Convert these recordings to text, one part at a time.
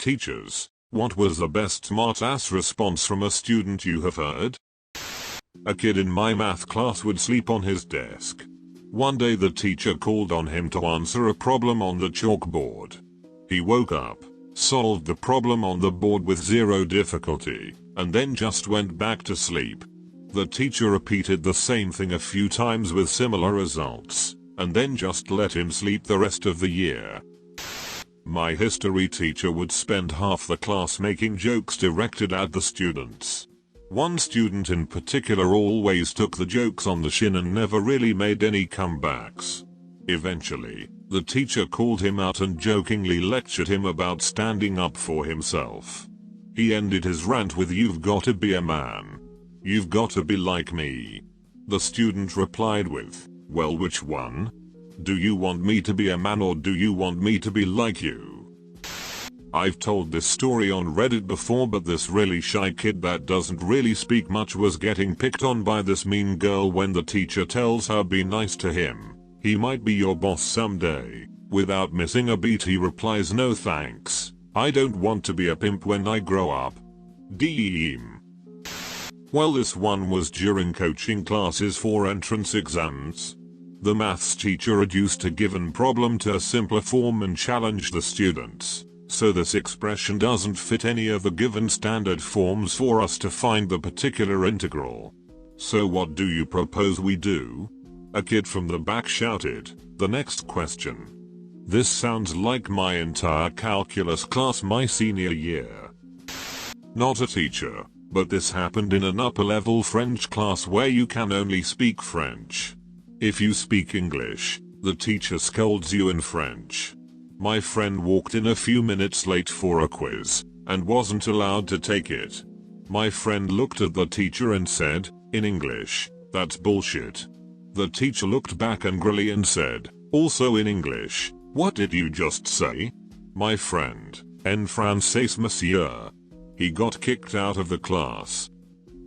Teachers, what was the best smart-ass response from a student you have heard? A kid in my math class would sleep on his desk. One day the teacher called on him to answer a problem on the chalkboard. He woke up, solved the problem on the board with zero difficulty, and then just went back to sleep. The teacher repeated the same thing a few times with similar results, and then just let him sleep the rest of the year. My history teacher would spend half the class making jokes directed at the students. One student in particular always took the jokes on the chin and never really made any comebacks. Eventually, the teacher called him out and jokingly lectured him about standing up for himself. He ended his rant with, "You've got to be a man. You've got to be like me." The student replied with, "Well, which one? Do you want me to be a man or do you want me to be like you?" I've told this story on Reddit before, but this really shy kid that doesn't really speak much was getting picked on by this mean girl when the teacher tells her, "Be nice to him. He might be your boss someday." Without missing a beat he replies, "No thanks. I don't want to be a pimp when I grow up." Deem. Well, this one was during coaching classes for entrance exams. The maths teacher reduced a given problem to a simpler form and challenged the students. So this expression doesn't fit any of the given standard forms for us to find the particular integral. So what do you propose we do? A kid from the back shouted, "The next question." This sounds like my entire calculus class my senior year. Not a teacher, but this happened in an upper level French class where you can only speak French. If you speak English, the teacher scolds you in French. My friend walked in a few minutes late for a quiz, and wasn't allowed to take it. My friend looked at the teacher and said, in English, "That's bullshit." The teacher looked back angrily and said, also in English, "What did you just say?" My friend, "En français, monsieur." He got kicked out of the class.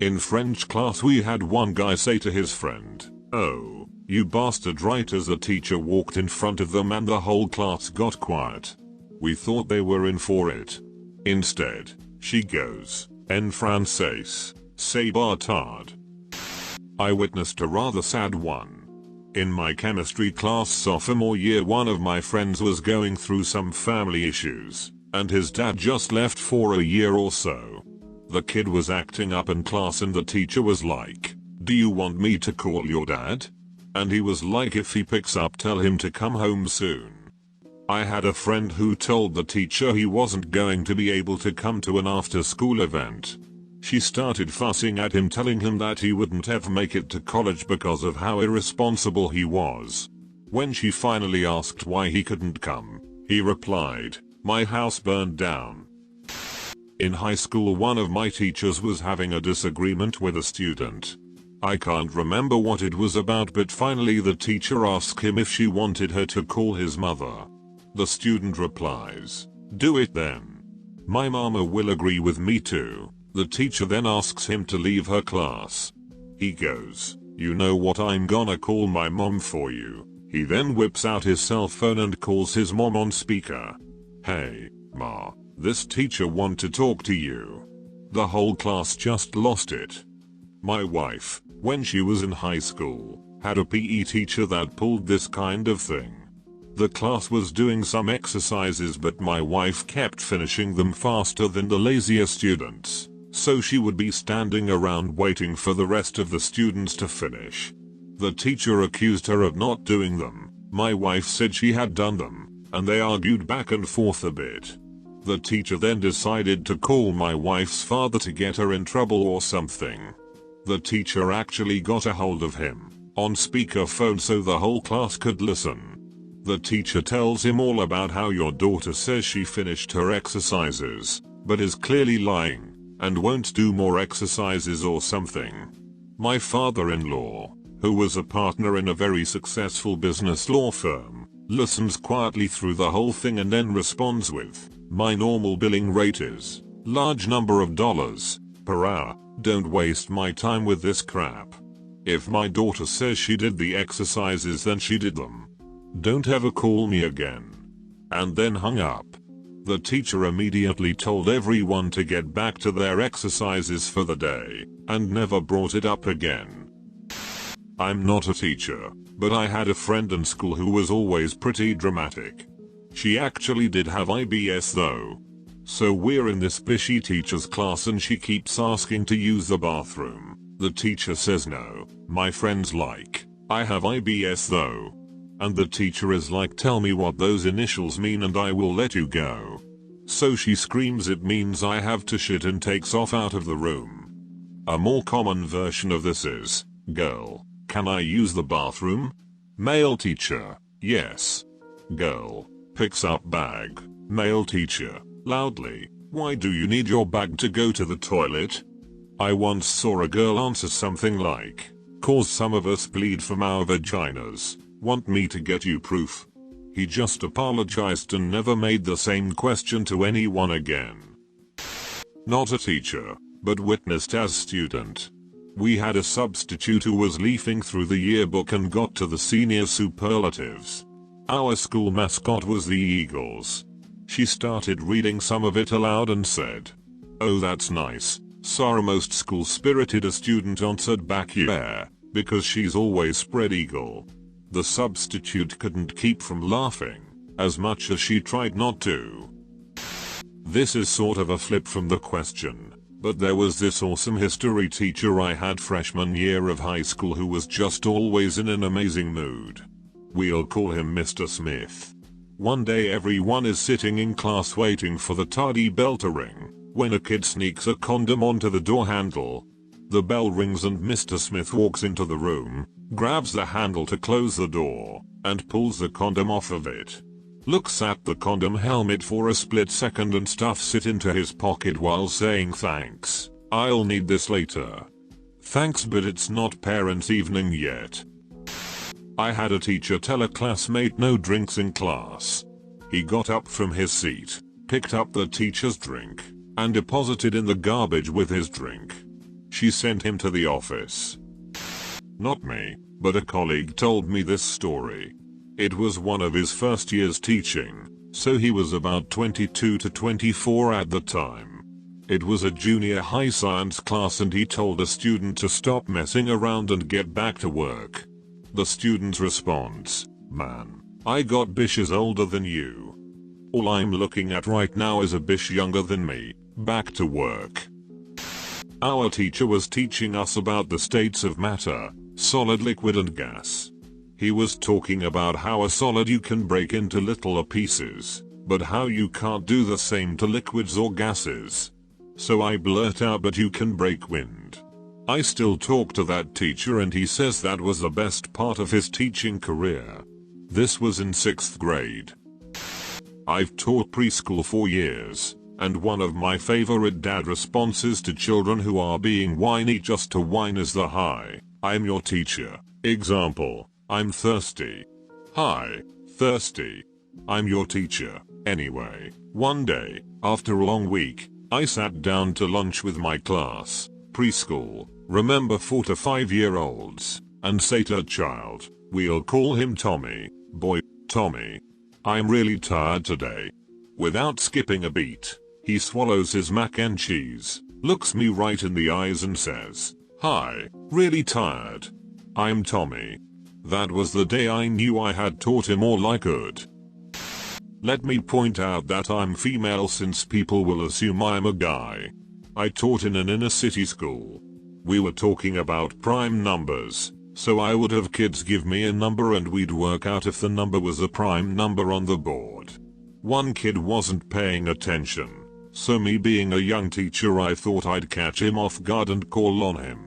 In French class we had one guy say to his friend, "Oh, you bastard," right as the teacher walked in front of them, and the whole class got quiet. We thought they were in for it. Instead, she goes, "En français, c'est bâtard." I witnessed a rather sad one. In my chemistry class sophomore year, one of my friends was going through some family issues, and his dad just left for a year or so. The kid was acting up in class and the teacher was like, "Do you want me to call your dad?" And he was like, "If he picks up, tell him to come home soon." I had a friend who told the teacher he wasn't going to be able to come to an after-school event. She started fussing at him, telling him that he wouldn't ever make it to college because of how irresponsible he was. When she finally asked why he couldn't come, he replied, "My house burned down." In high school, one of my teachers was having a disagreement with a student. I can't remember what it was about, but finally the teacher asked him if she wanted her to call his mother. The student replies, "Do it then. My mama will agree with me too." The teacher then asks him to leave her class. He goes, "You know what, I'm gonna call my mom for you." He then whips out his cell phone and calls his mom on speaker. "Hey, Ma, this teacher want to talk to you." The whole class just lost it. My wife, when she was in high school, had a PE teacher that pulled this kind of thing. The class was doing some exercises, but my wife kept finishing them faster than the lazier students, so she would be standing around waiting for the rest of the students to finish. The teacher accused her of not doing them. My wife said she had done them, and they argued back and forth a bit. The teacher then decided to call my wife's father to get her in trouble or something. The teacher actually got a hold of him on speakerphone so the whole class could listen. The teacher tells him all about how your daughter says she finished her exercises, but is clearly lying, and won't do more exercises or something. My father-in-law, who was a partner in a very successful business law firm, listens quietly through the whole thing and then responds with, "My normal billing rate is large number of dollars per hour. Don't waste my time with this crap. If my daughter says she did the exercises, then she did them. Don't ever call me again." And then hung up. The teacher immediately told everyone to get back to their exercises for the day, and never brought it up again. I'm not a teacher, but I had a friend in school who was always pretty dramatic. She actually did have IBS though. So we're in this bishy teacher's class and she keeps asking to use the bathroom. The teacher says no. My friend's like, I have IBS though. And the teacher is like, tell me what those initials mean and I will let you go. So she screams it means I have to shit and takes off out of the room. A more common version of this is, girl, can I use the bathroom? Male teacher, yes. Girl, picks up bag. Male teacher, loudly, why do you need your bag to go to the toilet? I once saw a girl answer something like, cause some of us bleed from our vaginas. Want me to get you proof? He just apologized and never made the same question to anyone again. Not a teacher, but witnessed as student. We had a substitute who was leafing through the yearbook and got to the senior superlatives. Our school mascot was the Eagles. She started reading some of it aloud and said, "Oh, that's nice." Sorry, most school-spirited a student answered back, "Yeah, because she's always spread eagle." The substitute couldn't keep from laughing, as much as she tried not to. This is sort of a flip from the question, but there was this awesome history teacher I had freshman year of high school who was just always in an amazing mood. We'll call him Mr. Smith. One day everyone is sitting in class waiting for the tardy bell to ring, when a kid sneaks a condom onto the door handle. The bell rings and Mr. Smith walks into the room, grabs the handle to close the door, and pulls the condom off of it. Looks at the condom helmet for a split second and stuffs it into his pocket while saying, "Thanks, I'll need this later." Thanks, but it's not parents' evening yet. I had a teacher tell a classmate no drinks in class. He got up from his seat, picked up the teacher's drink, and deposited in the garbage with his drink. She sent him to the office. Not me, but a colleague told me this story. It was one of his first years teaching, so he was about 22 to 24 at the time. It was a junior high science class and he told a student to stop messing around and get back to work. The student's response, "Man, I got bitches older than you. All I'm looking at right now is a bitch younger than me. Back to work." Our teacher was teaching us about the states of matter, solid, liquid and gas. He was talking about how a solid you can break into littler pieces, but how you can't do the same to liquids or gases. So I blurt out, "But you can break wind." I still talk to that teacher and he says that was the best part of his teaching career. This was in 6th grade. I've taught preschool for years. And one of my favorite dad responses to children who are being whiny just to whine is the "Hi, I'm your teacher." Example, "I'm thirsty." "Hi, thirsty. I'm your teacher." Anyway, one day, after a long week, I sat down to lunch with my class, preschool, remember 4 to 5-year-olds, and say to a child, we'll call him Tommy, "Boy, Tommy, I'm really tired today." Without skipping a beat, he swallows his mac and cheese, looks me right in the eyes and says, "Hi, really tired. I'm Tommy." That was the day I knew I had taught him all I could. Let me point out that I'm female since people will assume I'm a guy. I taught in an inner city school. We were talking about prime numbers, so I would have kids give me a number and we'd work out if the number was a prime number on the board. One kid wasn't paying attention, so me being a young teacher I thought I'd catch him off guard and call on him.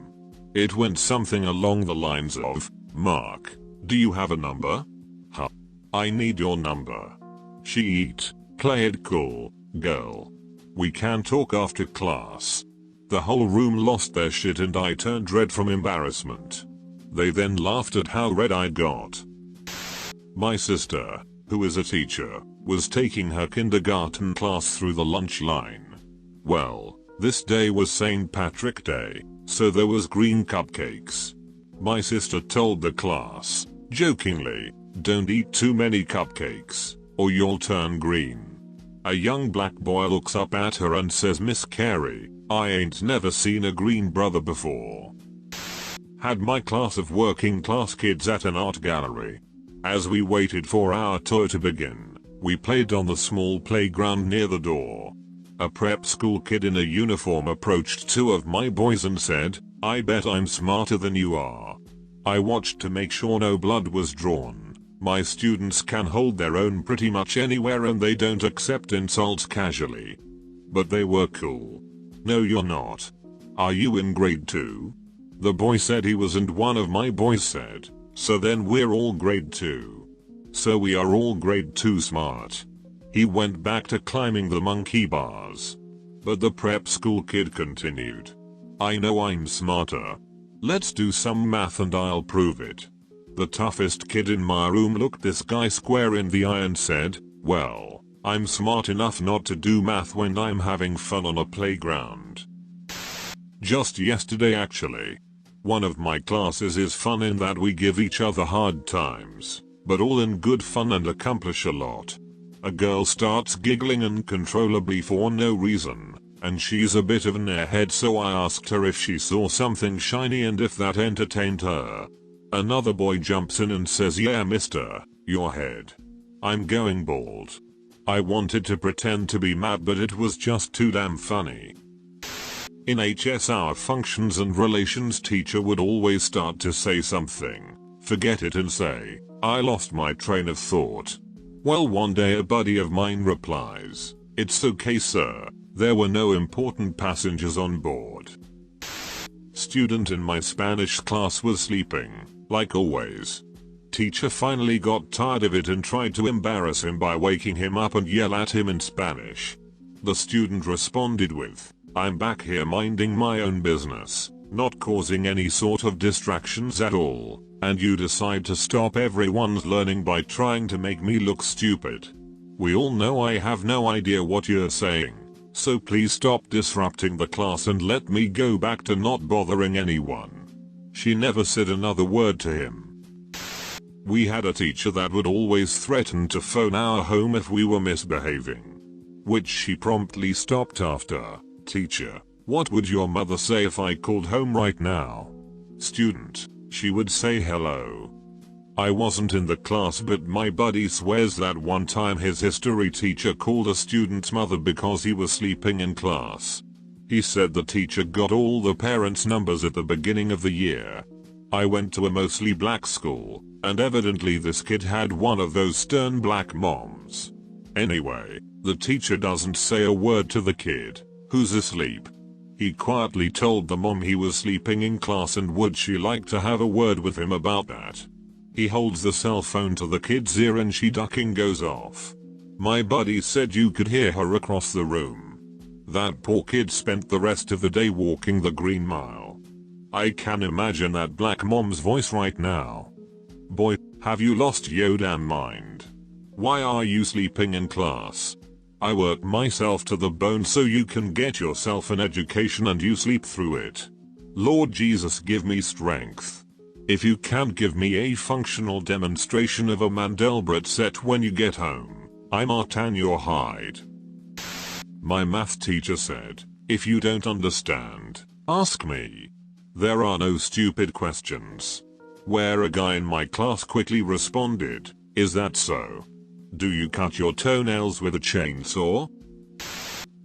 It went something along the lines of, "Mark, do you have a number?" "Huh. I need your number." "Sheet, play it cool, girl. We can talk after class." The whole room lost their shit and I turned red from embarrassment. They then laughed at how red I got. My sister, who is a teacher, was taking her kindergarten class through the lunch line. Well, this day was St. Patrick's Day, so there was green cupcakes. My sister told the class, jokingly, "Don't eat too many cupcakes, or you'll turn green." A young black boy looks up at her and says, "Miss Carey, I ain't never seen a green brother before." Had my class of working class kids at an art gallery. As we waited for our tour to begin, we played on the small playground near the door. A prep school kid in a uniform approached two of my boys and said, "I bet I'm smarter than you are." I watched to make sure no blood was drawn. My students can hold their own pretty much anywhere and they don't accept insults casually. But they were cool. "No, you're not. Are you in grade 2? The boy said he was, and one of my boys said, "So then we're all grade 2. So we are all grade 2 smart." He went back to climbing the monkey bars. But the prep school kid continued, "I know I'm smarter. Let's do some math and I'll prove it." The toughest kid in my room looked this guy square in the eye and said, "Well, I'm smart enough not to do math when I'm having fun on a playground." Just yesterday actually. One of my classes is fun in that we give each other hard times, but all in good fun and accomplish a lot. A girl starts giggling uncontrollably for no reason, and she's a bit of an airhead, so I asked her if she saw something shiny and if that entertained her. Another boy jumps in and says, "Yeah mister, your head. I'm going bald." I wanted to pretend to be mad, but it was just too damn funny. In HS our functions and relations teacher would always start to say something, forget it and say, "I lost my train of thought." Well, one day a buddy of mine replies, "It's okay sir, there were no important passengers on board." Student in my Spanish class was sleeping, like always. Teacher finally got tired of it and tried to embarrass him by waking him up and yell at him in Spanish. The student responded with, "I'm back here minding my own business, not causing any sort of distractions at all, and you decide to stop everyone's learning by trying to make me look stupid. We all know I have no idea what you're saying, so please stop disrupting the class and let me go back to not bothering anyone." She never said another word to him. We had a teacher that would always threaten to phone our home if we were misbehaving, which she promptly stopped after. Teacher, what would your mother say if I called home right now? Student, she would say hello. I wasn't in the class, but my buddy swears that one time his history teacher called a student's mother because he was sleeping in class. He said the teacher got all the parents' numbers at the beginning of the year. I went to a mostly black school, and evidently this kid had one of those stern black moms. Anyway, the teacher doesn't say a word to the kid, who's asleep. He quietly told the mom he was sleeping in class and would she like to have a word with him about that. He holds the cell phone to the kid's ear and she ducking goes off. My buddy said you could hear her across the room. That poor kid spent the rest of the day walking the Green Mile. I can imagine that black mom's voice right now. "Boy, have you lost your damn mind? Why are you sleeping in class? I work myself to the bone so you can get yourself an education and you sleep through it. Lord Jesus, give me strength. If you can't give me a functional demonstration of a Mandelbrot set when you get home, I might tan your hide." My math teacher said, "If you don't understand, ask me. There are no stupid questions." Where a guy in my class quickly responded, "Is that so? Do you cut your toenails with a chainsaw?"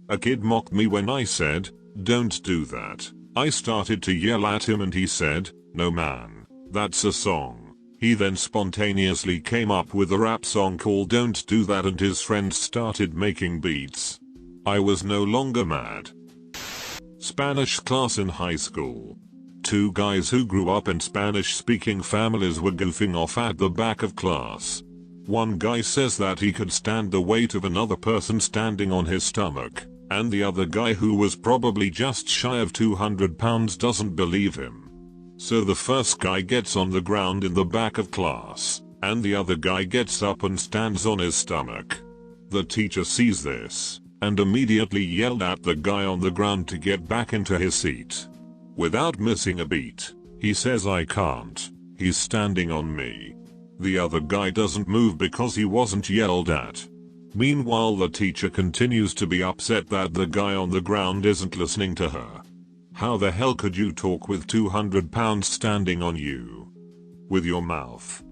A kid mocked me when I said, "Don't do that." I started to yell at him and he said, "No man, that's a song." He then spontaneously came up with a rap song called "Don't Do That" and his friends started making beats. I was no longer mad. Spanish class in high school. Two guys who grew up in Spanish-speaking families were goofing off at the back of class. One guy says that he could stand the weight of another person standing on his stomach, and the other guy, who was probably just shy of 200 pounds, doesn't believe him. So the first guy gets on the ground in the back of class, and the other guy gets up and stands on his stomach. The teacher sees this, and immediately yelled at the guy on the ground to get back into his seat. Without missing a beat, he says, "I can't, he's standing on me." The other guy doesn't move because he wasn't yelled at. Meanwhile, the teacher continues to be upset that the guy on the ground isn't listening to her. How the hell could you talk with 200 pounds standing on you? With your mouth.